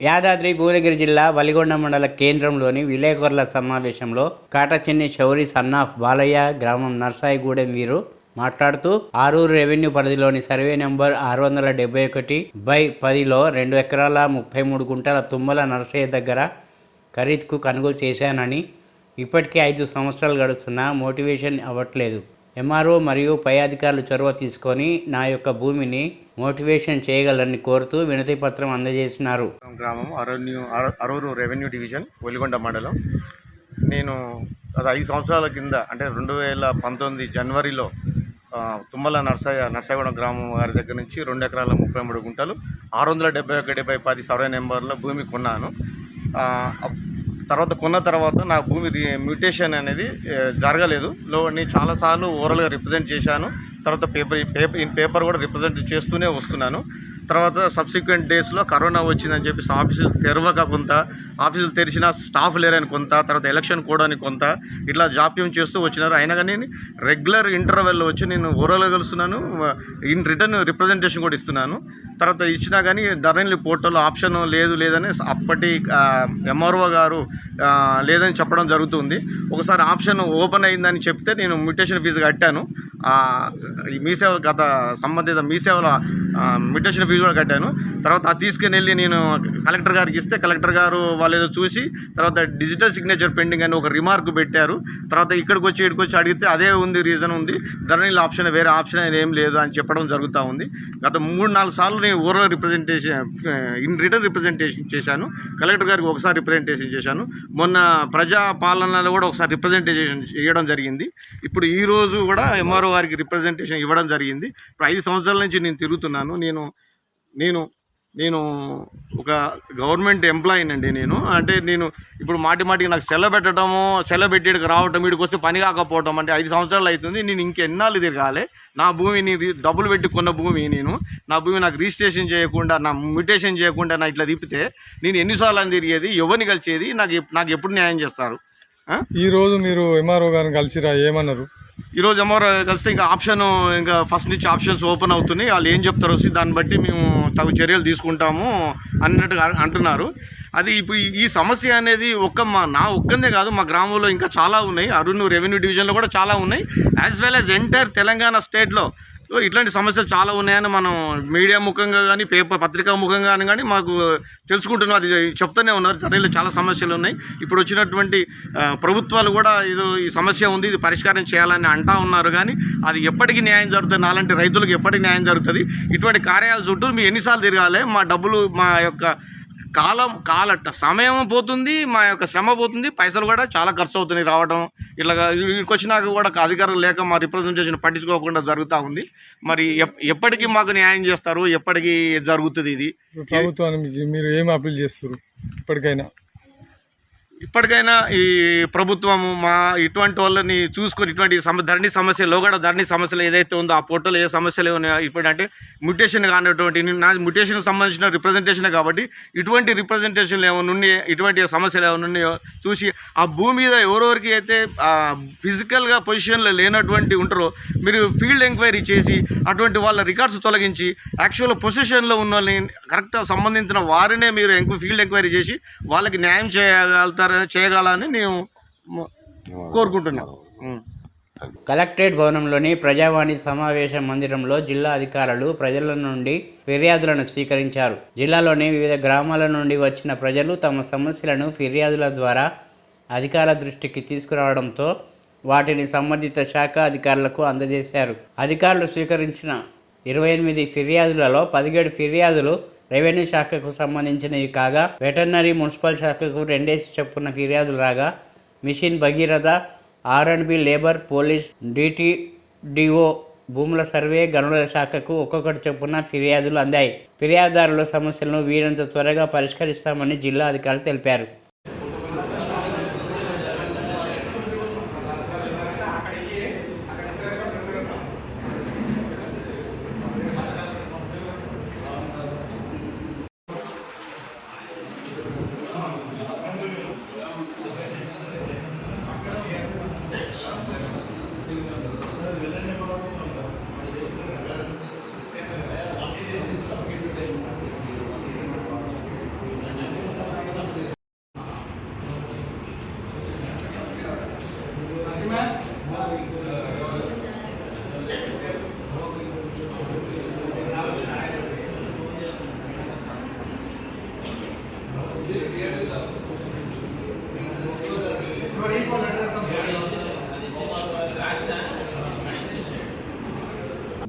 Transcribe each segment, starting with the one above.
యాదాద్రి భువనగిరి జిల్లా వలిగొండ మండల కేంద్రంలోని విలేకరుల సమావేశంలో కాటచిన్ని శౌరి సన్నాఫ్ బాలయ్య గ్రామం నర్సాయిగూడెం వీరు మాట్లాడుతూ ఆరూరు రెవెన్యూ పరిధిలోని సర్వే నెంబర్ 671/10లో 2 ఎకరాల 33 గుంటల తుమ్మల నర్సయ్య దగ్గర ఖరీదుకు కొనుగోలు చేశానని, ఇప్పటికే 5 సంవత్సరాలు గడుస్తున్నా మోటివేషన్ అవ్వట్లేదు. ఎంఆర్ఓ మరియు పై అధికారులు చొరవ తీసుకొని నా యొక్క భూమిని మోటివేషన్ చేయగలరని కోరుతూ వినతి పత్రం అందజేసినారు. గ్రామం అరూరు రెవెన్యూ డివిజన్ ఒలిగొండ మండలం. నేను అది 5 సంవత్సరాల కింద అంటే 2019 జనవరిలో తుమ్మల నర్సాయిగూడెం గ్రామం వారి దగ్గర నుంచి 2 ఎకరాల 33 గుంటలు 671/10 సర్వే నెంబర్లో భూమి కొన్నాను. కొన్న తర్వాత నా భూమి మ్యూటేషన్ అనేది జరగలేదు. నేను చాలాసార్లు ఓరల్గా రిప్రజెంట్ చేశాను. తర్వాత పేపర్ కూడా రిప్రజెంట్ చేస్తూనే వస్తున్నాను. తర్వాత సబ్సిక్వెంట్ డేస్లో కరోనా వచ్చిందని చెప్పి ఆఫీసులు తెరవక కొంత, ఆఫీసులు తెరిచిన స్టాఫ్ లేరని కొంత, తర్వాత ఎలక్షన్ కూడా అని కొంత ఇట్లా జాప్యం చేస్తూ వచ్చినారు. అయినా కానీ రెగ్యులర్ ఇంటర్వెల్లో వచ్చి నేను ఓరల్గా కలుస్తున్నాను, ఇన్ రిటర్న్ రిప్రజెంటేషన్ కూడా ఇస్తున్నాను. తర్వాత ఇచ్చినా కానీ ధరణి పోర్టల్లో ఆప్షన్ లేదని అప్పటి ఎంఆర్ఓ గారు లేదని చెప్పడం జరుగుతుంది. ఒకసారి ఆప్షన్ ఓపెన్ అయిందని చెప్తే నేను మ్యూటేషన్ ఫీజు కట్టాను. ఈ మీ సేవలు సంబంధిత మీ సేవల మ్యూటేషన్ ఫీజు కూడా కట్టాను. తర్వాత అది తీసుకుని వెళ్ళి నేను కలెక్టర్ గారికి ఇస్తే కలెక్టర్ గారు వాళ్ళు ఏదో చూసి తర్వాత డిజిటల్ సిగ్నేచర్ పెండింగ్ అని ఒక రిమార్క్ పెట్టారు. తర్వాత ఇక్కడికి వచ్చి అడిగితే అదే ఉంది, రీజన్ ఉంది, ధరణిలో ఆప్షన్ వేరే ఆప్షన్ ఏం లేదు అని చెప్పడం జరుగుతూ ఉంది. గత 3-4 సార్లు నేను oral representation in return representation చేశాను. కలెక్టర్ గారికి ఒకసారి రిప్రజెంటేషన్ చేశాను. మొన్న ప్రజా పాలనలో కూడా ఒకసారి రిప్రజెంటేషన్ ఇవ్వడం జరిగింది. ఇప్పుడు ఈరోజు కూడా ఎంఆర్ఓ గారికి రిప్రజెంటేషన్ ఇవ్వడం జరిగింది. ఇప్పుడు 5 సంవత్సరాల నుంచి నేను తిరుగుతున్నాను. నేను ఒక గవర్నమెంట్ ఎంప్లాయీనండి. నేను ఇప్పుడు మాటికి నాకు సెలవు పెట్టేటికి రావటం, వీడికి వస్తే పని కాకపోవటం అంటే 5 సంవత్సరాలు అవుతుంది. నేను ఇంకెన్నాళ్ళు తిరగాలి? నా భూమిని డబ్బులు పెట్టి కొన్న భూమి, నా భూమి నాకు రిజిస్ట్రేషన్ చేయకుండా, నా మ్యూటేషన్ చేయకుండా నా ఇట్లా తిప్పితే నేను ఎన్నిసార్లు అని తిరిగేది? ఎవరిని కలిసేది? నాకు ఎప్పుడు న్యాయం చేస్తారు? ఈరోజు మీరు ఎంఆర్ఓ గారిని కలిసిరా? ఏమన్నారు? ఈరోజు ఎంఆర్ఓ కలిస్తే ఇంకా ఫస్ట్ నుంచి ఆప్షన్స్ ఓపెన్ అవుతున్నాయి. వాళ్ళు ఏం చెప్తారో దాన్ని బట్టి మేము తగు చర్యలు తీసుకుంటాము అన్నట్టుగా అంటున్నారు. అది ఇప్పుడు ఈ సమస్య అనేది నా ఒక్కందే కాదు, మా గ్రామంలో ఇంకా చాలా ఉన్నాయి. అరుణ్ రెవెన్యూ డివిజన్లో కూడా చాలా ఉన్నాయి. As well as entire Telangana స్టేట్లో ఇట్లాంటి సమస్యలు చాలా ఉన్నాయని మనం మీడియా ముఖంగా కానీ పత్రికా ముఖంగా కానీ మాకు తెలుసుకుంటున్నాం. అది చెప్తూనే ఉన్నారు. ధరణిలో చాలా సమస్యలు ఉన్నాయి. ఇప్పుడు వచ్చినటువంటి ప్రభుత్వాలు కూడా ఈ సమస్య ఉంది, ఇది పరిష్కారం చేయాలని అంటూ ఉన్నారు. కానీ అది ఎప్పటికీ న్యాయం జరుగుతుంది? నాలాంటి రైతులకు ఎప్పటికీ న్యాయం జరుగుతుంది? ఇటువంటి కార్యాలయాల చుట్టూ మీరు ఎన్నిసార్లు తిరగాలి? మా డబ్బులు, మా యొక్క సమయం పోతుంది, మా యొక్క శ్రమ పోతుంది, పైసలు కూడా చాలా ఖర్చు అవుతున్నాయి రావడం. ఇట్లాగా ఇక్కడికి వచ్చినాక కూడా అధికారులు లేక మా రిప్రజెంటేషన్ పట్టించుకోకుండా జరుగుతూ ఉంది. మరి ఎప్పటికీ మాకు న్యాయం చేస్తారు? ఎప్పటికీ జరుగుతుంది ఇది? ప్రభుత్వానికి మీరు ఏం అప్పీల్ చేస్తారు? ఇప్పటికైనా ఈ ప్రభుత్వము ఇటువంటి వాళ్ళని చూసుకొని ఇటువంటి ధరణి సమస్యలో కూడా ధరణి సమస్యలు ఏదైతే ఉందో ఆ పోర్టల్ ఏ సమస్యలు ఉన్నాయో ఇప్పుడు అంటే మ్యూటేషన్ కానటువంటి నా మ్యూటేషన్కి సంబంధించిన రిప్రజెంటేషనే కాబట్టి ఇటువంటి రిప్రజెంటేషన్లు ఏమైనా ఉన్నాయో, ఇటువంటి సమస్యలు ఏమైనా ఉన్నాయో చూసి ఆ భూమి మీద ఎవరెవరికి అయితే ఫిజికల్గా పొజిషన్లో లేనటువంటి ఉంటారో మీరు ఫీల్డ్ ఎంక్వైరీ చేసి అటువంటి వాళ్ళ రికార్డ్స్ తొలగించి యాక్చువల్ పొజిషన్లో ఉన్న వాళ్ళని కరెక్ట్ సంబంధించిన వారినే మీరు ఫీల్డ్ ఎంక్వైరీ చేసి వాళ్ళకి న్యాయం చేయగలని నేను కోరుకుంటున్నాను. కలెక్టరేట్ భవనంలోని ప్రజావాణి సమావేశ మందిరంలో జిల్లా అధికారులు ప్రజల నుండి ఫిర్యాదులను స్వీకరించారు. జిల్లాలోని వివిధ గ్రామాల నుండి వచ్చిన ప్రజలు తమ సమస్యలను ఫిర్యాదుల ద్వారా అధికారుల దృష్టికి తీసుకురావడంతో వాటిని సంబంధిత శాఖ అధికారులకు అందజేశారు. అధికారులు స్వీకరించిన 28 ఫిర్యాదులలో 17 ఫిర్యాదులు రెవెన్యూ శాఖకు సంబంధించినవి కాగా, వెటర్నరీ, మున్సిపల్ శాఖకు 2 చొప్పున ఫిర్యాదులు రాగా, mission Bhagiratha, R&B, labour, police, DTDO, భూముల సర్వే, గనుల శాఖకు ఒక్కొక్కటి చొప్పున ఫిర్యాదులు అందాయి. ఫిర్యాదుదారుల సమస్యలను వీరంత త్వరగా పరిష్కరిస్తామని జిల్లా అధికారులు తెలిపారు.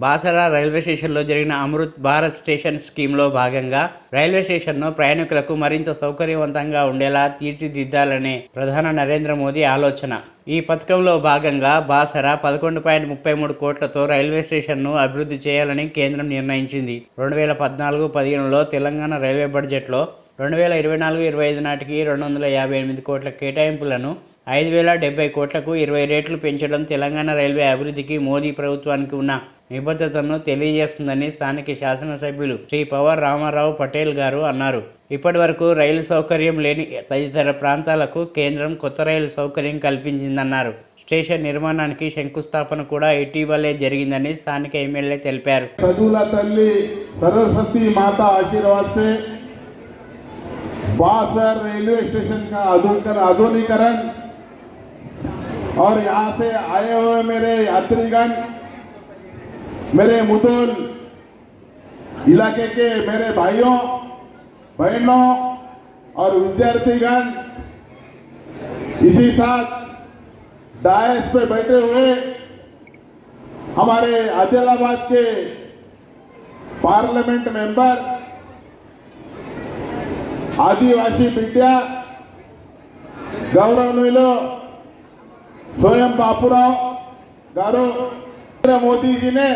బాసరా రైల్వే స్టేషన్లో జరిగిన అమృత్ భారత్ స్టేషన్ స్కీమ్లో భాగంగా రైల్వే స్టేషన్ను ప్రయాణికులకు మరింత సౌకర్యవంతంగా ఉండేలా తీర్చిదిద్దాలనే ప్రధాని నరేంద్ర మోదీ ఆలోచన. ఈ పథకంలో భాగంగా బాసరా 11.33 కోట్లతో రైల్వే స్టేషన్ను అభివృద్ధి చేయాలని కేంద్రం నిర్ణయించింది. 2014-15లో తెలంగాణ రైల్వే బడ్జెట్లో 2024-25 నాటికి 258 కోట్ల కేటాయింపులను 5,070 కోట్లకు 20 రెట్లు పెంచడం తెలంగాణ రైల్వే అభివృద్ధికి మోదీ ప్రభుత్వానికి ఉన్న నిబద్ధతను తెలియజేస్తుందని స్థానిక శాసనసభ్యులు శ్రీ పవర్ రామారావు పటేల్ గారు అన్నారు. ఇప్పటి వరకు రైలు సౌకర్యం లేని తదితర ప్రాంతాలకు కేంద్రం కొత్త రైలు సౌకర్యం కల్పించిందన్నారు. స్టేషన్ నిర్మాణానికి శంకుస్థాపన కూడా ఇటీవలే జరిగిందని స్థానిక ఎమ్మెల్యే తెలిపారు. सरस्वती माता आशीर्वाद से बासर रेलवे स्टेशन का आधुनिकीकरण और यहाँ से आए हुए मेरे यात्रीगण, मेरे मुदोल इलाके के मेरे भाइयों बहनों और विद्यार्थीगण, इसी साथ डायस पे बैठे हुए हमारे आदिलाबाद के पार्लियामेंट मेंबर, आदिवासी बिड्या गौरवनीलो स्वयं बापूराव गारो, मोदी जी ने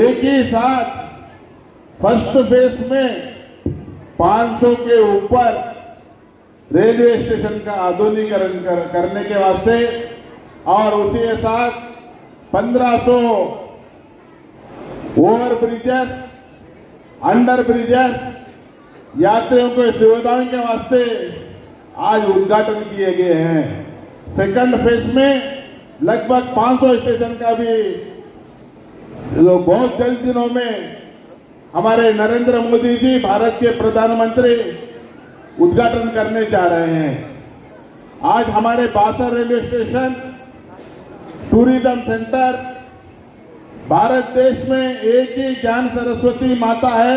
एक ही साथ फर्स्ट फेज में 500 के ऊपर रेलवे स्टेशन का आधुनिकीकरण करने के वास्ते और उसी के साथ 1500 ओवर ब्रिजेस, अंडर ब्रिजेस, यात्रियों को सुविधाओं के वास्ते आज उद्घाटन किए गए हैं। सेकंड फेज में लगभग 500 स्टेशन का भी बहुत जल्द दिनों में हमारे नरेंद्र मोदी जी भारत के प्रधानमंत्री उद्घाटन करने जा रहे हैं। आज हमारे Basar railway station tourism centre, Bharat देश में एक ही ज्ञान सरस्वती माता है।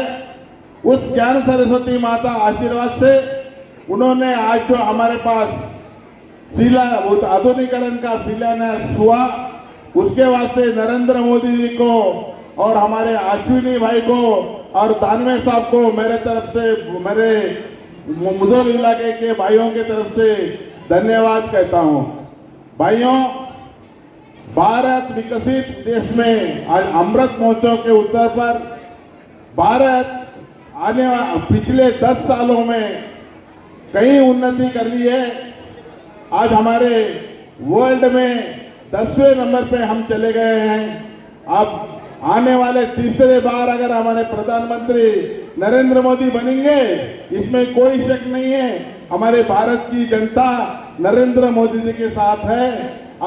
उस ज्ञान सरस्वती माता आशीर्वाद से उन्होंने आज जो हमारे पास आधुनिकीकरण का शिलान्यास हुआ, उसके वास्ते नरेंद्र मोदी जी को और हमारे अश्विनी भाई को और दानवे साहब को मेरे तरफ से, मेरे मुदोल इलाके के भाइयों के तरफ से धन्यवाद कहता हूं। भाइयों, भारत विकसित देश में आज अमृत महोत्सव के उत्तर पर भारत पिछले 10 सालों में कई उन्नति कर ली है। आज हमारे वर्ल्ड में 10वें नंबर पे हम चले गए हैं। अब आने वाले तीसरे बार अगर हमारे प्रधानमंत्री नरेंद्र मोदी बनेंगे, इसमें कोई शक नहीं है। हमारे भारत की जनता नरेंद्र मोदी जी के साथ है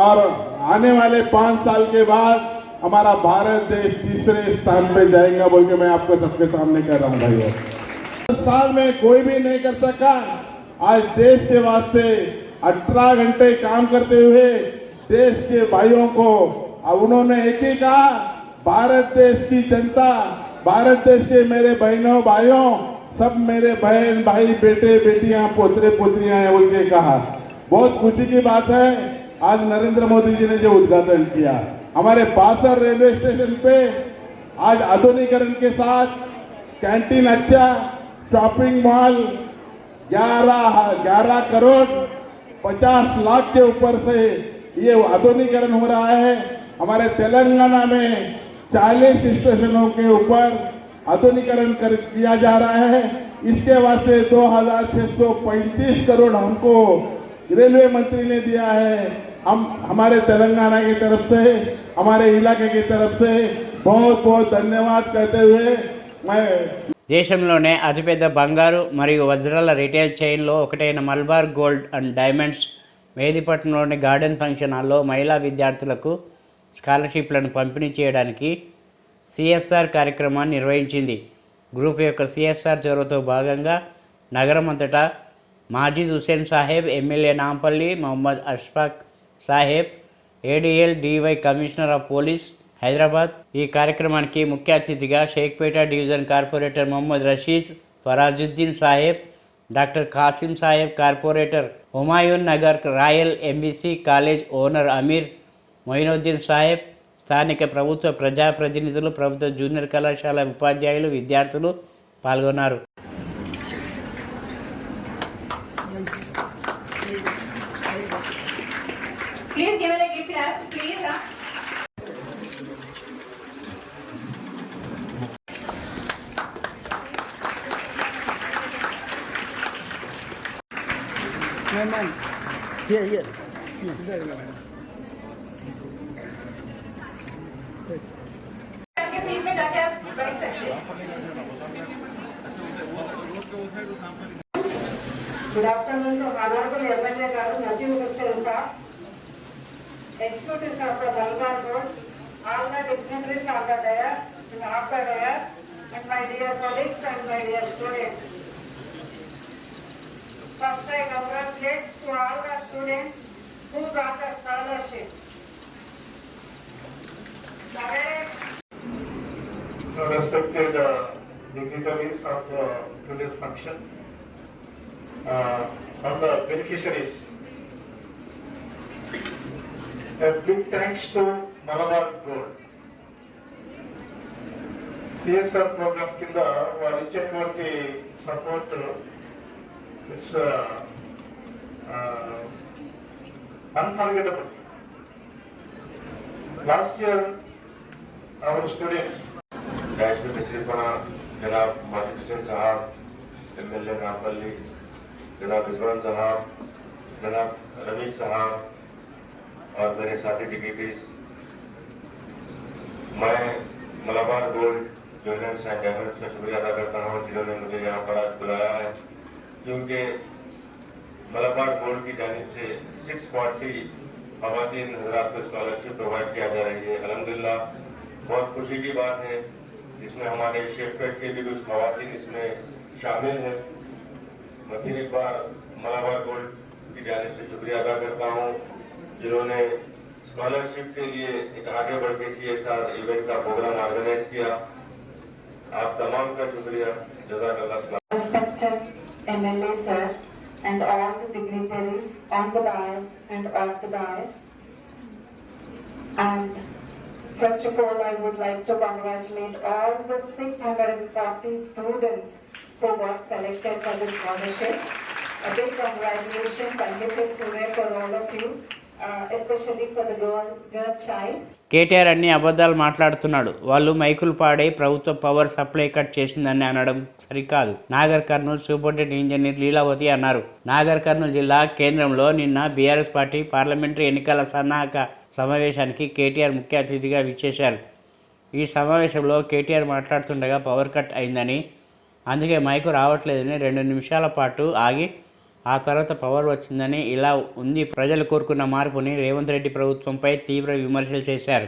और आने वाले 5 साल के बाद हमारा भारत देश तीसरे स्थान पे जाएगा बोल के मैं आपको सबके सामने कह रहा हूं भाइयों। साल में कोई भी नहीं कर सका। आज देश के वास्ते 18 घंटे काम करते हुए देश के भाइयों को उन्होंने एक ही कहा, भारत देश की जनता, भारत देश के मेरे बहनों भाइयों, सब मेरे बहन भाई बेटे बेटियां पोतरे पोतरियां हैं बोल के कहा। बहुत खुशी की बात है आज नरेंद्र मोदी जी ने जो उद्घाटन किया हमारे बासर रेलवे स्टेशन पे। आज आधुनिकीकरण के साथ कैंटीन अच्छा, शॉपिंग मॉल 11 करोड़ 50 लाख के ऊपर से ये आधुनिकीकरण हो रहा है। हमारे तेलंगाना में 40 स्टेशनों के ऊपर आधुनिकीकरण किया जा रहा है। इसके वास्ते 2635 करोड़ हमको रेलवे मंत्री ने दिया है। हम हमारे तेलंगाना की तरफ से, हमारे इलाके की तरफ से बहुत बहुत धन्यवाद कहते हुए मैं దేశంలోనే అతిపెద్ద బంగారు మరియు వజ్రాల రిటైల్ చైన్లో ఒకటైన మల్బార్ గోల్డ్ అండ్ డైమండ్స్ మెహదీపట్నంలోని గార్డెన్ ఫంక్షన్ హాల్లో మహిళా విద్యార్థులకు స్కాలర్షిప్లను పంపిణీ చేయడానికి సిఎస్ఆర్ కార్యక్రమాన్ని నిర్వహించింది. గ్రూప్ యొక్క సిఎస్ఆర్ చొరవతో భాగంగా నగరం అంతటా Majid Hussain Saheb, MLA Nampally Mohammed Ashfaq Saheb, ADL DY commissioner of police Hyderabad ఈ కార్యక్రమానికి ముఖ్య అతిథిగా Shaikpet division corporator Mohammed Rasheed Farazuddin Saheb, doctor Kasim Saheb, corporator Humayun Nagar royal MBC college owner Amir Moinuddin Saheb, స్థానిక ప్రభుత్వ ప్రజాప్రతినిధులు, ప్రభుత్వ జూనియర్ కళాశాల ఉపాధ్యాయులు, విద్యార్థులు పాల్గొన్నారు. Please give it a gift, please. Here. के फील्ड में जाके आप बैठ सकते हैं. Good afternoon to Honorable MLA Garu Najib Hussain sir, Executive Staff of Dalgar Board, all the dignitaries of the dais, and after dais, and my dear colleagues and my dear students. First, I congratulate to all the students who got the scholarship. Respected dignitaries of today's function, all the beneficiaries, a big thanks to Malabar Gold. CSR program కింద వాళ్ళు ఇచ్చేటువంటి support it's unforgettable. Last year, our students, dash में तशरीफ पड़ा जनाब माजिद हुसैन साहब, MLA Nampally, जनाब रिजवान साहब, जनाब रमीज साहब और मेरे साथी डिग्निटरीज, मैं Malabar gold jewellers and diamonds का शुक्रिया अदा करता हूँ जिन्होंने मुझे यहाँ पर आज बुलाया है, क्योंकि मलाबार गोल्ड की जानिब से 640 खवातीन हजरात को स्कॉलरशिप प्रोवाइड किया जा रही है। अल्हम्दुलिल्लाह बहुत खुशी की बात है, जिसमें हमारे शेफपेट के भी कुछ खवातीन इसमें शामिल हैं। मैं फिर एक बार मलाबार गोल्ड की जानिब से शुक्रिया अदा करता हूँ जिन्होंने स्कॉलरशिप के लिए एक आगे बढ़ के CSR इवेंट का प्रोग्राम ऑर्गेनाइज किया। आप तमाम का शुक्रिया, जज़ाकल्लाह। Respected MLA sir and all the dignitaries on the dais and off the dais. And first of all, I would like to congratulate all the 640 students who got selected for this scholarship. A big congratulations and gifted today for all of you, especially for the girl child. KTR అన్ని అబద్ధాలు మాట్లాడుతున్నాడు. వాళ్ళు మైకులు పాడే ప్రభుత్వ power supply cut చేసిందని అనడం సరికాదు. నాగర్ కర్నూలు సూపరింటెండెంట్ ఇంజనీర్ లీలావతి అన్నారు. నాగర్ కర్నూలు జిల్లా కేంద్రంలో నిన్న బీఆర్ఎస్ పార్టీ పార్లమెంటరీ ఎన్నికల సన్నాహక సమావేశానికి కేటీఆర్ ముఖ్య అతిథిగా విచ్చేశారు. ఈ సమావేశంలో కేటీఆర్ మాట్లాడుతుండగా పవర్ కట్ అయిందని, అందుకే మైకు రావట్లేదని 2 నిమిషాల పాటు ఆగి ఆ తర్వాత పవర్ వచ్చిందని, ఇలా ఉంది ప్రజలు కోరుకున్న మార్పుని రేవంత్ రెడ్డి ప్రభుత్వంపై తీవ్ర విమర్శలు చేశారు.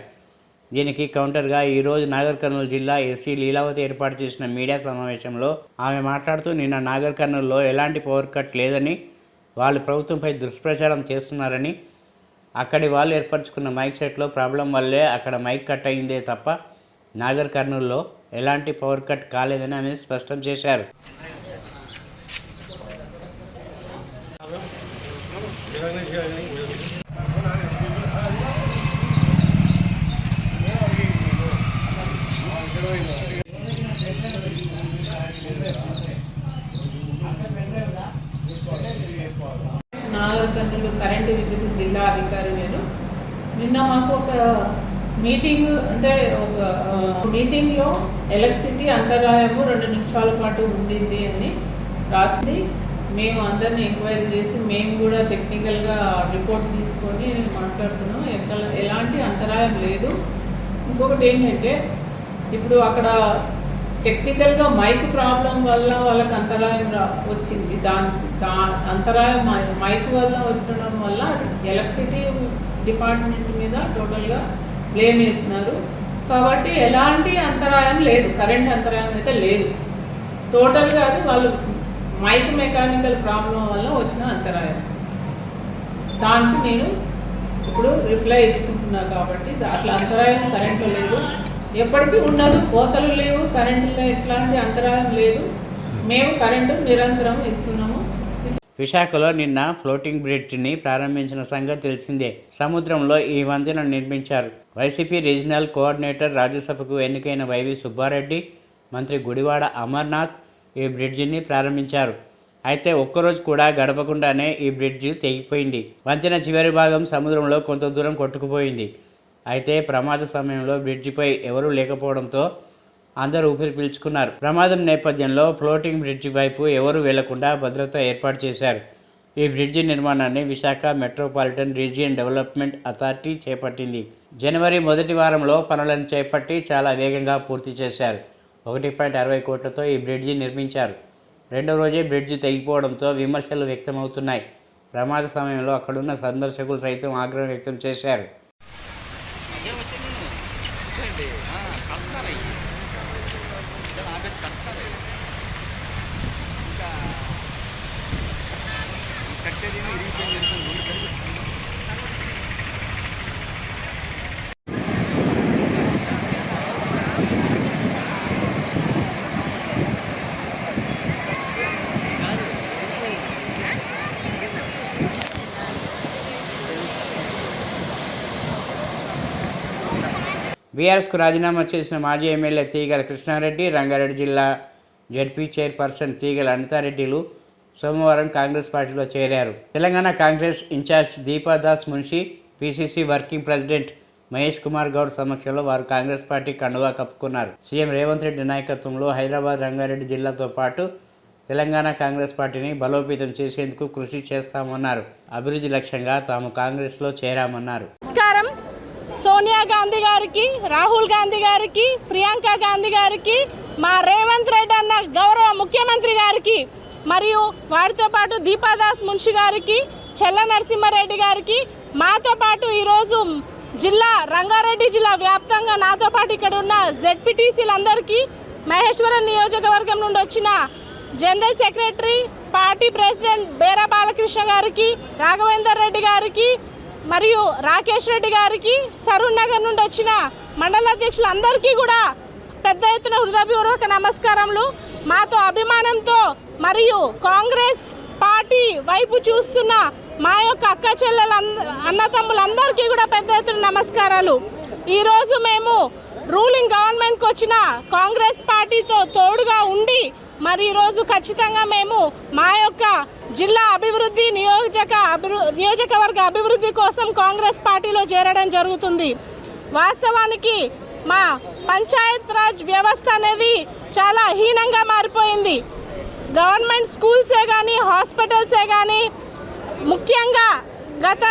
దీనికి కౌంటర్గా ఈరోజు నాగర్ కర్నూలు జిల్లా ఎస్సీ లీలావతి ఏర్పాటు చేసిన మీడియా సమావేశంలో ఆమె మాట్లాడుతూ, నిన్న నాగర్ కర్నూలులో ఎలాంటి పవర్ కట్ లేదని, వాళ్ళు ప్రభుత్వంపై దుష్ప్రచారం చేస్తున్నారని, అక్కడి వాళ్ళు ఏర్పరచుకున్న మైక్ సెట్లో ప్రాబ్లం వల్లే అక్కడ మైక్ కట్ అయిందే తప్ప నాగర్ కర్నూలులో ఎలాంటి పవర్ కట్ కాలేదని ఆమె స్పష్టం చేశారు. నాగర్ కర్నూలు కరెంటు విద్యుత్ జిల్లా అధికారి నేను. నిన్న మాకు ఒక మీటింగ్, అంటే ఒక మీటింగ్లో ఎలక్ట్రిసిటీ అంతరాయము 2 నిమిషాల పాటు ఉండింది అని రాసింది. మేము అందరినీ ఎంక్వైరీ చేసి మేము కూడా టెక్నికల్గా రిపోర్ట్ తీసుకొని మాట్లాడుతున్నాం. ఎలాంటి అంతరాయం లేదు. ఇంకొకటి ఏంటంటే, ఇప్పుడు అక్కడ టెక్నికల్గా మైక్ ప్రాబ్లం వల్ల వాళ్ళకి అంతరాయం వచ్చింది. అంతరాయం మైక్ వల్ల వచ్చడం వల్ల ఎలక్ట్రిసిటీ డిపార్ట్మెంట్ మీద టోటల్గా బ్లేమ్ వేసినారు. కాబట్టి ఎలాంటి అంతరాయం లేదు, కరెంట్ అంతరాయం అయితే లేదు. టోటల్గా అది వాళ్ళు మైక్ మెకానికల్ ప్రాబ్లం వల్ల వచ్చిన అంతరాయం. దానికి నేను ఇప్పుడు రిప్లై ఇచ్చుకుంటున్నా. కాబట్టి అట్లా అంతరాయం కరెంట్లో లేదు, ఎప్పటికీ ఉండదు. కోతలు లేవు, కరెంటులో ఎట్లాంటి అంతరాయం లేదు. మేము కరెంటు నిరంతరం ఇస్తున్నాము. విశాఖలో నిన్న ఫ్లోటింగ్ బ్రిడ్జిని ప్రారంభించిన సంగతి తెలిసిందే. సముద్రంలో ఈ వంతెనను నిర్మించారు. వైసీపీ రీజనల్ కోఆర్డినేటర్, రాజ్యసభకు ఎన్నికైన వైవి సుబ్బారెడ్డి, మంత్రి గుడివాడ అమర్నాథ్ ఈ బ్రిడ్జిని ప్రారంభించారు. అయితే ఒక్కరోజు కూడా గడపకుండానే ఈ బ్రిడ్జి తెగిపోయింది. వంతెన చివరి భాగం సముద్రంలో కొంత దూరం కొట్టుకుపోయింది. అయితే ప్రమాద సమయంలో బ్రిడ్జిపై ఎవరూ లేకపోవడంతో అందరూ ఊపిరి పీల్చుకున్నారు. ప్రమాదం నేపథ్యంలో ఫ్లోటింగ్ బ్రిడ్జి వైపు ఎవరూ వెళ్లకుండా భద్రత ఏర్పాటు చేశారు. ఈ బ్రిడ్జి నిర్మాణాన్ని Visakha metropolitan region development authority చేపట్టింది. జనవరి మొదటి వారంలో పనులను చేపట్టి చాలా వేగంగా పూర్తి చేశారు. 1.60 కోట్లతో ఈ బ్రిడ్జి నిర్మించారు. రెండో రోజే బ్రిడ్జి తెగిపోవడంతో విమర్శలు వ్యక్తమవుతున్నాయి. ప్రమాద సమయంలో అక్కడున్న సందర్శకులు సైతం ఆగ్రహం వ్యక్తం చేశారు. బీఆర్ఎస్కు రాజీనామా చేసిన మాజీ ఎమ్మెల్యే తీగల కృష్ణారెడ్డి, రంగారెడ్డి జిల్లా జెడ్పీ చైర్పర్సన్ తీగల అనితారెడ్డిలు సోమవారం కాంగ్రెస్ పార్టీలో చేరారు. Telangana Congress incharge Deepadas Munshi, PCC working president Mahesh Kumar Goud సమక్షంలో వారు కాంగ్రెస్ పార్టీ కండువా కప్పుకున్నారు. సీఎం రేవంత్ రెడ్డి నాయకత్వంలో హైదరాబాద్, రంగారెడ్డి జిల్లాతో పాటు తెలంగాణ కాంగ్రెస్ పార్టీని బలోపేతం చేసేందుకు కృషి చేస్తామన్నారు. అభివృద్ధి లక్ష్యంగా తాము కాంగ్రెస్లో చేరామన్నారు. నమస్కారం. సోనియా గాంధీ గారికి, రాహుల్ గాంధీ గారికి, ప్రియాంక గాంధీ గారికి, మా రేవంత్ రెడ్డి అన్న గౌరవ ముఖ్యమంత్రి గారికి, మరియు వారితో పాటు దీపాదాస్ మున్షి గారికి, చెల్ల నరసింహారెడ్డి గారికి, మాతో పాటు ఈరోజు రంగారెడ్డి జిల్లా వ్యాప్తంగా నాతో పాటు ఇక్కడ ఉన్న జెడ్పీటీసీలందరికీ, మహేశ్వరం నియోజకవర్గం నుండి వచ్చిన general secretary, party president Bera Balakrishna గారికి, రాఘవేందర్ రెడ్డి గారికి, మరియు రాకేష్ రెడ్డి గారికి, సరూర్ నగర్ నుండి వచ్చిన మండల అధ్యక్షులందరికీ కూడా పెద్ద ఎత్తున హృదయపూర్వక నమస్కారములు. మాతో అభిమానంతో మరియు కాంగ్రెస్ పార్టీ వైపు చూస్తున్న మా యొక్క అక్క చెల్లెల అన్నతమ్ములందరికీ కూడా పెద్ద ఎత్తున నమస్కారాలు. ఈరోజు మేము రూలింగ్ గవర్నమెంట్కి వచ్చిన కాంగ్రెస్ పార్టీతో తోడుగా ఉండి మరి ఈరోజు ఖచ్చితంగా మేము మా యొక్క జిల్లా అభివృద్ధి, నియోజకవర్గ అభివృద్ధి కోసం కాంగ్రెస్ పార్టీలో చేరడం జరుగుతుంది. వాస్తవానికి మా పంచాయత్ రాజ్ వ్యవస్థ అనేది చాలా హీనంగా మారిపోయింది. గవర్నమెంట్ స్కూల్సే కానీ, హాస్పిటల్సే కానీ, ముఖ్యంగా గత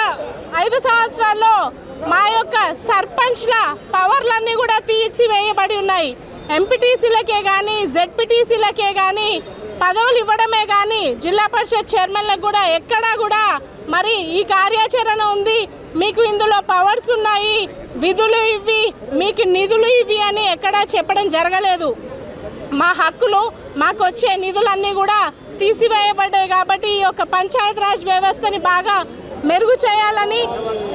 5 సంవత్సరాల్లో మా యొక్క సర్పంచ్ల పవర్లన్నీ కూడా తీసివేయబడి ఉన్నాయి. ఎంపీటీసీలకే కానీ, జెడ్పీటీసీలకే కానీ పదవులు ఇవ్వడమే కానీ జిల్లా పరిషత్ చైర్మన్లకు కూడా ఎక్కడా కూడా మరి ఈ కార్యాచరణ ఉంది, మీకు ఇందులో పవర్స్ ఉన్నాయి, విధులు ఇవి, మీకు నిధులు ఇవి అని ఎక్కడా చెప్పడం జరగలేదు. మా హక్కులు, మాకు వచ్చే నిధులన్నీ కూడా తీసివేయబడ్డాయి. కాబట్టి ఈ యొక్క పంచాయత్ రాజ్ వ్యవస్థని బాగా మెరుగు చేయాలని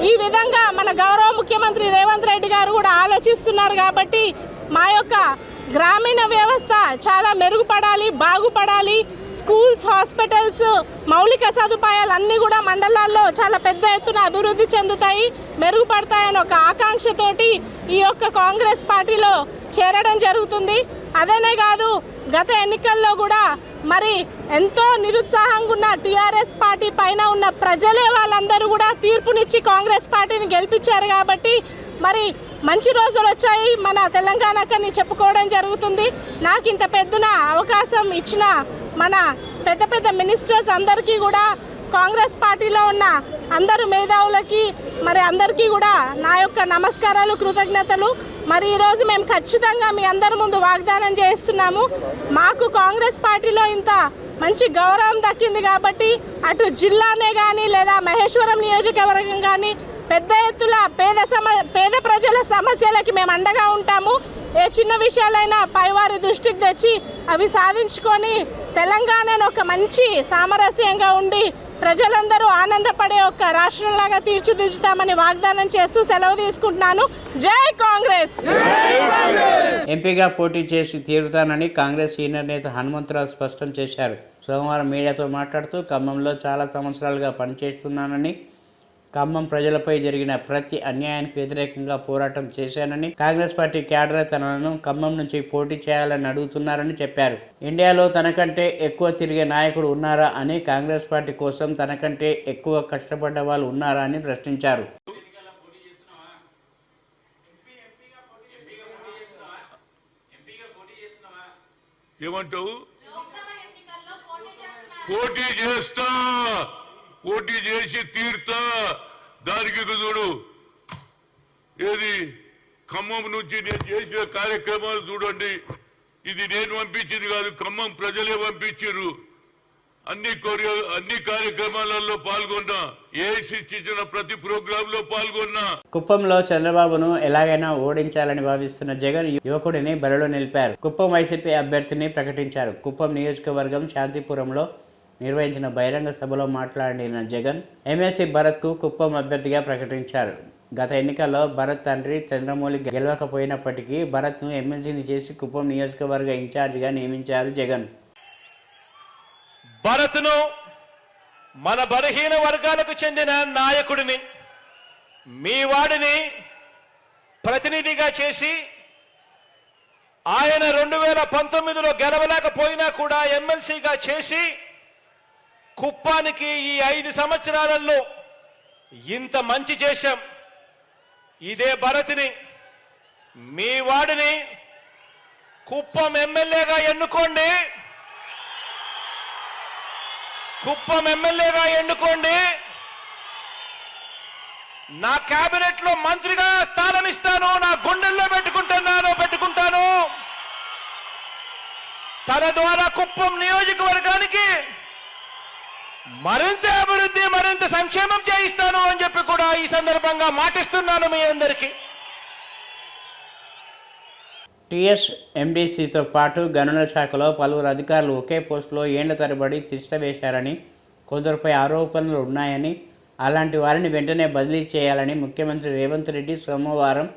ఈ విధంగా మన గౌరవ ముఖ్యమంత్రి రేవంత్ రెడ్డి గారు కూడా ఆలోచిస్తున్నారు. కాబట్టి మా యొక్క గ్రామీణ వ్యవస్థ చాలా మెరుగుపడాలి, బాగుపడాలి. స్కూల్స్, హాస్పిటల్స్, మౌలిక సదుపాయాలు అన్నీ కూడా మండలాల్లో చాలా పెద్ద ఎత్తున అభివృద్ధి చెందుతాయి, మెరుగుపడతాయని ఒక ఆకాంక్షతోటి ఈ యొక్క కాంగ్రెస్ పార్టీలో చేరడం జరుగుతుంది. అదేనే కాదు, గత ఎన్నికల్లో కూడా మరి ఎంతో నిరుత్సాహంగా ఉన్న టీఆర్ఎస్ పార్టీ పైన ఉన్న ప్రజలే వాళ్ళందరూ కూడా తీర్పునిచ్చి కాంగ్రెస్ పార్టీని గెలిపించారు. కాబట్టి మరి మంచి రోజులు వచ్చాయి మన తెలంగాణకని చెప్పుకోవడం జరుగుతుంది. నాకు ఇంత పెద్దన అవకాశం ఇచ్చిన మన పెద్ద పెద్ద మినిస్టర్స్ అందరికీ కూడా, కాంగ్రెస్ పార్టీలో ఉన్న అందరు మేధావులకి మరి అందరికీ కూడా నా యొక్క నమస్కారాలు, కృతజ్ఞతలు. మరి ఈరోజు మేము ఖచ్చితంగా మీ అందరి ముందు వాగ్దానం చేస్తున్నాము. మాకు కాంగ్రెస్ పార్టీలో ఇంత మంచి గౌరవం దక్కింది కాబట్టి అటు జిల్లానే కానీ లేదా మహేశ్వరం నియోజకవర్గం కానీ పెద్ద ఎత్తున పేద ప్రజల సమస్యలకి మేము అండగా ఉంటాము. ఏ చిన్న విషయాలైనా పైవారి దృష్టికి తెచ్చి అవి సాధించుకొని తెలంగాణను ఒక మంచి సామరస్యంగా ఉండి ప్రజలందరూ ఆనందపడే ఒక రాష్ట్రంలాగా తీర్చిదిద్దుతామని వాగ్దానం చేస్తూ సెలవు తీసుకుంటున్నాను. జై కాంగ్రెస్. ఎంపీగా పోటీ చేసి తీరుతానని కాంగ్రెస్ సీనియర్ నేత హనుమంతరావు స్పష్టం చేశారు. సోమవారం మీడియాతో మాట్లాడుతూ ఖమ్మంలో చాలా సంవత్సరాలుగా పనిచేస్తున్నానని, ఖమ్మం ప్రజలపై జరిగిన ప్రతి అన్యాయానికి వ్యతిరేకంగా పోరాటం చేశానని, కాంగ్రెస్ పార్టీ క్యాడర్ తనను ఖమ్మం నుంచి పోటీ చేయాలని అడుగుతున్నారని చెప్పారు. ఇండియాలో తనకంటే ఎక్కువ తిరిగే నాయకుడు ఉన్నారా అని, కాంగ్రెస్ పార్టీ కోసం తనకంటే ఎక్కువ కష్టపడ్డ వాళ్ళు ఉన్నారా అని ప్రశ్నించారు. ఏమంటావు? పోటీ చేసి తీర్తా. దానికి చూడు, ఏది ఖమ్మం నుంచి నేను చేసిన కార్యక్రమాలు చూడండి. ఇది నేను పంపించింది కాదు, ఖమ్మం ప్రజలే పంపించారు. అన్ని కార్యక్రమాలలో పాల్గొన్నా, ఏఐసిసి ఇచ్చిన ప్రతి ప్రోగ్రామ్ లో పాల్గొన్నా. కుప్పంలో చంద్రబాబును ఎలాగైనా ఓడించాలని భావిస్తున్న జగన్ యువకుడిని బరిలో నిలిపారు. కుప్పం వైసీపీ అభ్యర్థిని ప్రకటించారు. కుప్పం నియోజకవర్గం శాంతిపురంలో నిర్వహించిన బహిరంగ సభలో మాట్లాడిన జగన్ ఎమ్మెల్సీ భరత్కు కుప్పం అభ్యర్థిగా ప్రకటించారు. గత ఎన్నికల్లో భరత్ తండ్రి చంద్రమౌళి గెలవకపోయినప్పటికీ భరత్ను ఎమ్మెల్సీని చేసి కుప్పం నియోజకవర్గ ఇన్ఛార్జిగా నియమించారు జగన్. భరత్ను మన బలహీన వర్గాలకు చెందిన నాయకుడిని, మీ వాడిని ప్రతినిధిగా చేసి ఆయన 2019లో గెలవలేకపోయినా కూడా ఎమ్మెల్సీగా చేసి కుప్పానికి ఈ 5 సంవత్సరాలలో ఇంత మంచి చేశాం. ఇదే భరత్ని, మీ వాడిని కుప్పం ఎమ్మెల్యేగా ఎన్నుకోండి. కుప్పం ఎమ్మెల్యేగా ఎన్నుకోండి. నా కేబినెట్ లో మంత్రిగా స్థానం ఇస్తాను. నా గుండెల్లో పెట్టుకుంటాను. తన ద్వారా కుప్పం నియోజకవర్గానికి మరింత అభివృద్ధి, మరింత సంక్షేమం చేయిస్తాను అని చెప్పి కూడా ఈ సందర్భంగా మాటిస్తున్నాను మీ అందరికీ. టీఎస్ ఎండీసీతో పాటు గనుల శాఖలో పలువురు అధికారులు ఒకే పోస్టులో ఏళ్ల తరబడి తిష్ట వేశారని, కొందరిపై ఆరోపణలు ఉన్నాయని, అలాంటి వారిని వెంటనే బదిలీ చేయాలని ముఖ్యమంత్రి రేవంత్ రెడ్డి సోమవారం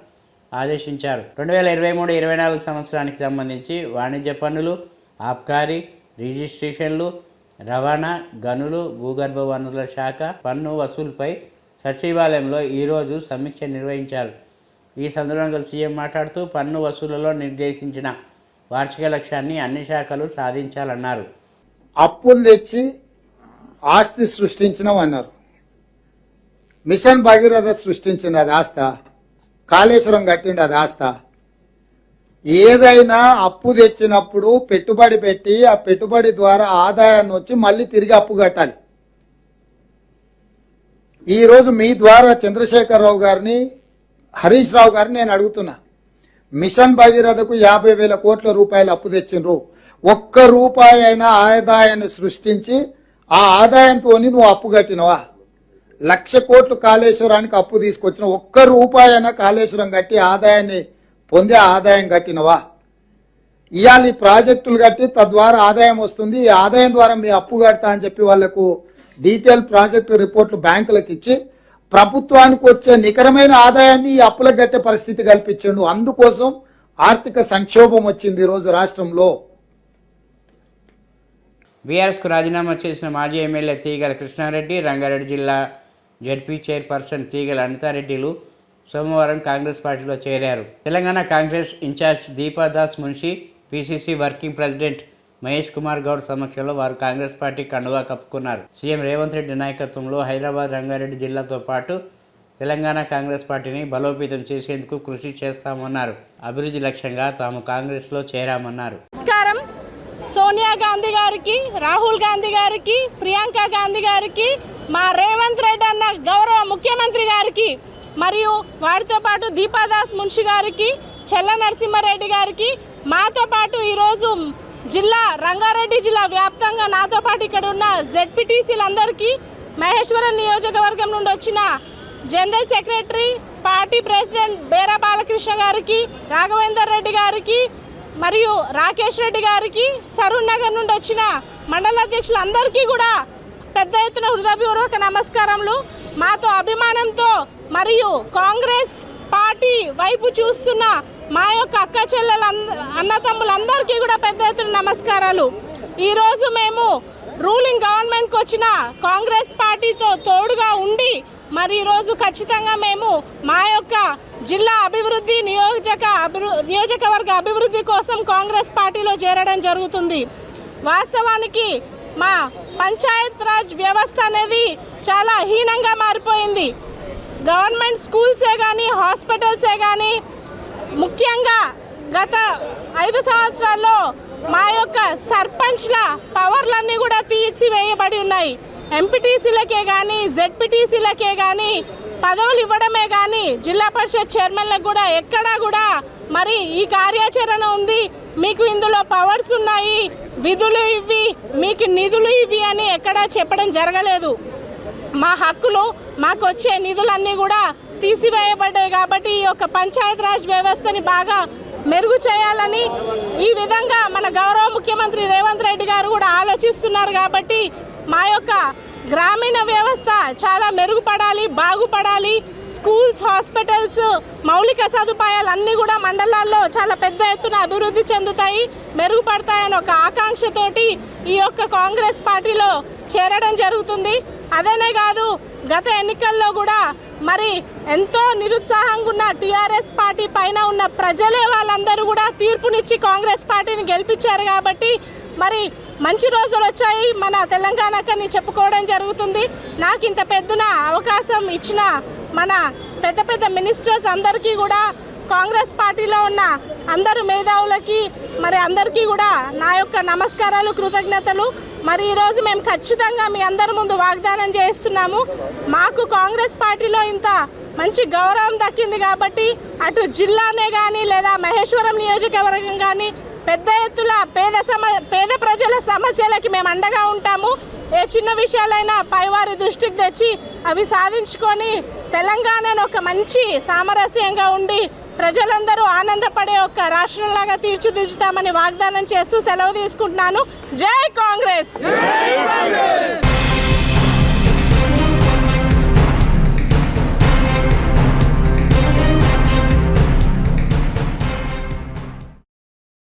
ఆదేశించారు. 2023-24 సంవత్సరానికి సంబంధించి వాణిజ్య పన్నులు, ఆబ్కారీ, రిజిస్ట్రేషన్లు, రవాణా, గనులు, భూగర్భ వనరుల శాఖ పన్ను వసూలుపై సచివాలయంలో ఈరోజు సమీక్ష నిర్వహించారు. ఈ సందర్భంగా సీఎం మాట్లాడుతూ పన్ను వసూలులో నిర్దేశించిన వార్షిక లక్ష్యాన్ని అన్ని శాఖలు సాధించాలన్నారు. అప్పులు తెచ్చి ఆస్తి సృష్టించినామన్నారు. మిషన్ భగీరథ సృష్టించింది అది ఆస్త, కాళేశ్వరం కట్టిండి అది ఆస్త. ఏదైనా అప్పు తెచ్చినప్పుడు పెట్టుబడి పెట్టి ఆ పెట్టుబడి ద్వారా ఆదాయాన్ని వచ్చి మళ్ళీ తిరిగి అప్పు కట్టాలి. ఈరోజు మీ ద్వారా చంద్రశేఖరరావు గారిని, హరీష్ రావు గారిని నేను అడుగుతున్నా. మిషన్ భగీరథకు 50,000 కోట్ల రూపాయలు అప్పు తెచ్చిండ్రు. ఒక్క రూపాయి అయినా ఆదాయాన్ని సృష్టించి ఆ ఆదాయంతో నువ్వు అప్పు కట్టినవా? 1,00,000 కోట్లు కాళేశ్వరానికి అప్పు తీసుకొచ్చిన, ఒక్క రూపాయి అయినా కాళేశ్వరం కట్టి ఆదాయాన్ని పొందే ఆదాయం కట్టినవా? ఇవాళ ఈ ప్రాజెక్టులు కట్టి తద్వారా ఆదాయం వస్తుంది, ఈ ఆదాయం ద్వారా మీ అప్పు కడతా అని చెప్పి వాళ్లకు డీటెయిల్ ప్రాజెక్టు రిపోర్ట్లు బ్యాంకులకు ఇచ్చి ప్రభుత్వానికి వచ్చే నికరమైన ఆదాయాన్ని ఈ అప్పులకు కట్టే పరిస్థితి కల్పించిండు. అందుకోసం ఆర్థిక సంక్షోభం వచ్చింది ఈరోజు రాష్ట్రంలో. బీఆర్ఎస్కు రాజీనామా చేసిన మాజీ ఎమ్మెల్యే తీగల కృష్ణారెడ్డి, రంగారెడ్డి జిల్లా జడ్పీ చైర్పర్సన్ తీగల అనితారెడ్డిలు సోమవారం కాంగ్రెస్ పార్టీలో చేరారు. Telangana Congress incharge Deepadas Munshi, PCC working president Mahesh Kumar Goud సమక్షంలో వారు కాంగ్రెస్ పార్టీ కండువా కప్పుకున్నారు. సీఎం రేవంత్ రెడ్డి నాయకత్వంలో హైదరాబాద్, రంగారెడ్డి జిల్లాతో పాటు తెలంగాణ కాంగ్రెస్ పార్టీని బలోపేతం చేసేందుకు కృషి చేస్తామన్నారు. అభివృద్ధి లక్ష్యంగా తాము కాంగ్రెస్లో చేరామన్నారు. నమస్కారం. సోనియా గాంధీ గారికి, రాహుల్ గాంధీ గారికి, ప్రియాంక గాంధీ గారికి, మా రేవంత్ రెడ్డి అన్న గౌరవ ముఖ్యమంత్రి గారికి, మరియు వారితో పాటు దీపాదాస్ మున్షి గారికి, చెల్ల నరసింహారెడ్డి గారికి, మాతో పాటు ఈరోజు రంగారెడ్డి జిల్లా వ్యాప్తంగా నాతో పాటు ఇక్కడ ఉన్న జెడ్పీటీసీలందరికీ, మహేశ్వరం నియోజకవర్గం నుండి వచ్చిన general secretary, party president Bera Balakrishna గారికి, రాఘవేందర్ రెడ్డి గారికి, మరియు రాకేష్ రెడ్డి గారికి, సరూర్ నగర్ నుండి వచ్చిన మండల అధ్యక్షులందరికీ కూడా పెద్ద ఎత్తున హృదయపూర్వక నమస్కారములు. మాతో అభిమానంతో మరియు కాంగ్రెస్ పార్టీ వైపు చూస్తున్న మా యొక్క అక్క చెల్లెల అన్నతమ్ములందరికీ కూడా పెద్ద ఎత్తున నమస్కారాలు. ఈరోజు మేము రూలింగ్ గవర్నమెంట్కి వచ్చిన కాంగ్రెస్ పార్టీతో తోడుగా ఉండి మరి ఈరోజు ఖచ్చితంగా మేము మా యొక్క జిల్లా అభివృద్ధి నియోజకవర్గ అభివృద్ధి కోసం కాంగ్రెస్ పార్టీలో చేరడం జరుగుతుంది. వాస్తవానికి మా పంచాయత్ రాజ్ వ్యవస్థ అనేది చాలా హీనంగా మారిపోయింది. గవర్నమెంట్ స్కూల్సే కానీ హాస్పిటల్సే కానీ ముఖ్యంగా గత 5 సంవత్సరాల్లో మా యొక్క సర్పంచ్ల పవర్లన్నీ కూడా తీసివేయబడి ఉన్నాయి. ఎంపీటీసీలకే కానీ జెడ్పీటీసీలకే కానీ పదవులు ఇవ్వడమే కానీ జిల్లా పరిషత్ చైర్మన్లకు కూడా ఎక్కడా కూడా మరి ఈ కార్యాచరణ ఉంది, మీకు ఇందులో పవర్స్ ఉన్నాయి, విధులు ఇవి, మీకు నిధులు ఇవి అని ఎక్కడా చెప్పడం జరగలేదు. మా హక్కులు మాకు వచ్చే నిధులన్నీ కూడా తీసివేయబడ్డాయి. కాబట్టి ఈ యొక్క పంచాయత్ రాజ్ వ్యవస్థని బాగా మెరుగు చేయాలని ఈ విధంగా మన గౌరవ ముఖ్యమంత్రి రేవంత్ రెడ్డి గారు కూడా ఆలోచిస్తున్నారు. కాబట్టి మా యొక్క గ్రామీణ వ్యవస్థ చాలా మెరుగుపడాలి, బాగుపడాలి. స్కూల్స్, హాస్పిటల్స్, మౌలిక సదుపాయాలు అన్నీ కూడా మండలాల్లో చాలా పెద్ద ఎత్తున అభివృద్ధి చెందుతాయి, మెరుగుపడతాయని ఒక ఆకాంక్షతోటి ఈ యొక్క కాంగ్రెస్ పార్టీలో చేరడం జరుగుతుంది. అదేనే కాదు, గత ఎన్నికల్లో కూడా మరి ఎంతో నిరుత్సాహంగా ఉన్న టీఆర్ఎస్ పార్టీ పైన ఉన్న ప్రజలే వాళ్ళందరూ కూడా తీర్పునిచ్చి కాంగ్రెస్ పార్టీని గెలిపించారు. కాబట్టి మరి మంచి రోజులు వచ్చాయి మన తెలంగాణకని చెప్పుకోవడం జరుగుతుంది. నాకు ఇంత పెద్దన అవకాశం ఇచ్చిన మన పెద్ద మినిస్టర్స్ అందరికీ కూడా, కాంగ్రెస్ పార్టీలో ఉన్న అందరు మేధావులకి మరి అందరికీ కూడా నా యొక్క నమస్కారాలు, కృతజ్ఞతలు. మరి ఈరోజు మేము ఖచ్చితంగా మీ అందరి ముందు వాగ్దానం చేస్తున్నాము, మాకు కాంగ్రెస్ పార్టీలో ఇంత మంచి గౌరవం దక్కింది కాబట్టి అటు జిల్లానే కానీ లేదా మహేశ్వరం నియోజకవర్గం కానీ పెద్ద ఎత్తున పేద ప్రజల సమస్యలకి మేము అండగా ఉంటాము. ఏ చిన్న విషయాలైనా పైవారి దృష్టికి తెచ్చి అవి సాధించుకొని తెలంగాణను ఒక మంచి సామరస్యంగా ఉండి ప్రజలందరూ ఆనందపడే ఒక రాష్ట్రంలాగా తీర్చిదిద్దుతామని వాగ్దానం చేస్తూ సెలవు తీసుకుంటున్నాను. జై కాంగ్రెస్.